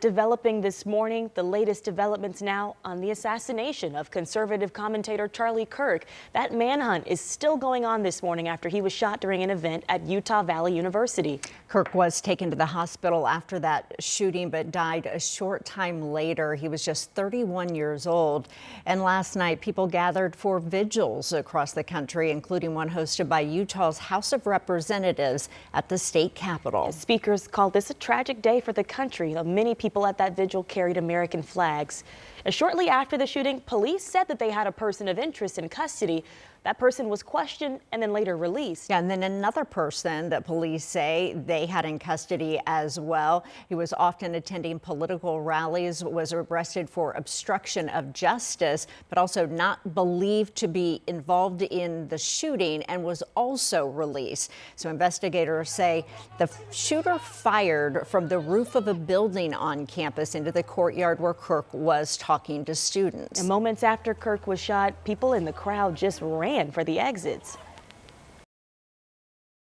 Developing this morning, the latest developments now on the assassination of conservative commentator Charlie Kirk. That manhunt is still going on this morning after he was shot during an event at Utah Valley University. Kirk was taken to the hospital after that shooting, but died a short time later. He was just 31 years old. And last night, people gathered for vigils across the country, including one hosted by Utah's House of Representatives at the state capitol. Speakers called this a tragic day for the country. Many people at that vigil carried American flags. Shortly after the shooting, police said that they had a person of interest in custody. That person was questioned and then later released. Yeah, and then another person that police say they had in custody as well. He was often attending political rallies, was arrested for obstruction of justice, but also not believed to be involved in the shooting, and was also released. So investigators say the shooter fired from the roof of a building on campus into the courtyard where Kirk was talking to students. And moments after Kirk was shot, people in the crowd just ran for the exits.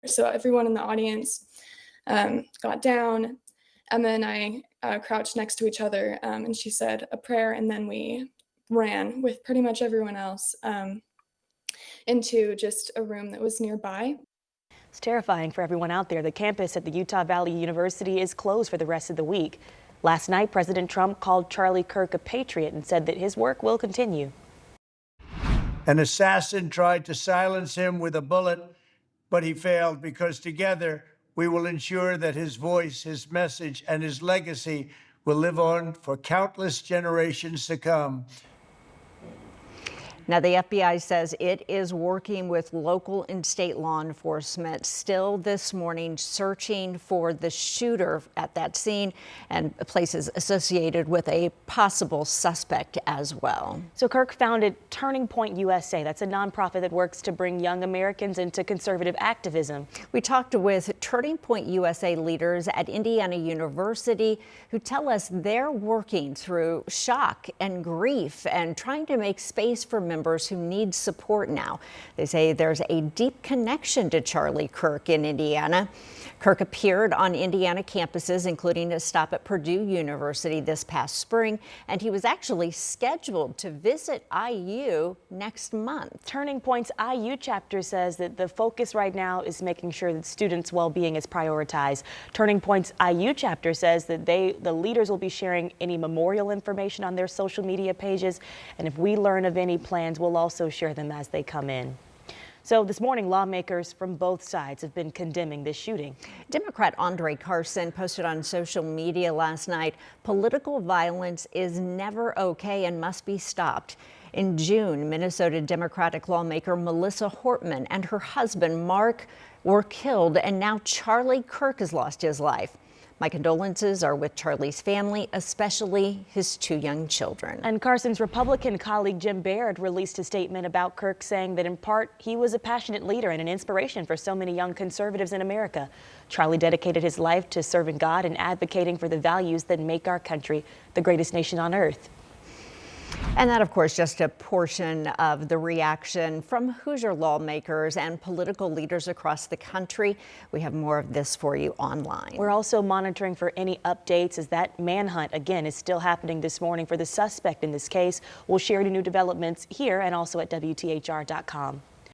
So everyone in the audience got down. Emma and I crouched next to each other, and she said a prayer, and then we ran with pretty much everyone else into just a room that was nearby. It's terrifying for everyone out there. The campus at the Utah Valley University is closed for the rest of the week. Last night, President Trump called Charlie Kirk a patriot and said that his work will continue. An assassin tried to silence him with a bullet, but he failed, because together we will ensure that his voice, his message, and his legacy will live on for countless generations to come. Now, the FBI says it is working with local and state law enforcement still this morning, searching for the shooter at that scene and places associated with a possible suspect as well. So Kirk founded Turning Point USA. That's a nonprofit that works to bring young Americans into conservative activism. We talked with Turning Point USA leaders at Indiana University who tell us they're working through shock and grief and trying to make space for members who need support now. They say there's a deep connection to Charlie Kirk in Indiana. Kirk appeared on Indiana campuses, including a stop at Purdue University this past spring, and he was actually scheduled to visit IU next month. Turning Point's IU chapter says that the focus right now is making sure that students' well-being is prioritized. Turning Point's IU chapter says that the leaders will be sharing any memorial information on their social media pages, and if we learn of any plans, we'll also share them as they come in. So this morning, lawmakers from both sides have been condemning this shooting. Democrat Andre Carson posted on social media last night, "Political violence is never okay and must be stopped." In June, Minnesota Democratic lawmaker Melissa Hortman and her husband Mark were killed, and now Charlie Kirk has lost his life. My condolences are with Charlie's family, especially his two young children. And Carson's Republican colleague Jim Baird released a statement about Kirk, saying that in part he was a passionate leader and an inspiration for so many young conservatives in America. Charlie dedicated his life to serving God and advocating for the values that make our country the greatest nation on earth. And that, of course, just a portion of the reaction from Hoosier lawmakers and political leaders across the country. We have more of this for you online. We're also monitoring for any updates, as that manhunt, again, is still happening this morning for the suspect in this case. We'll share any new developments here and also at WTHR.com.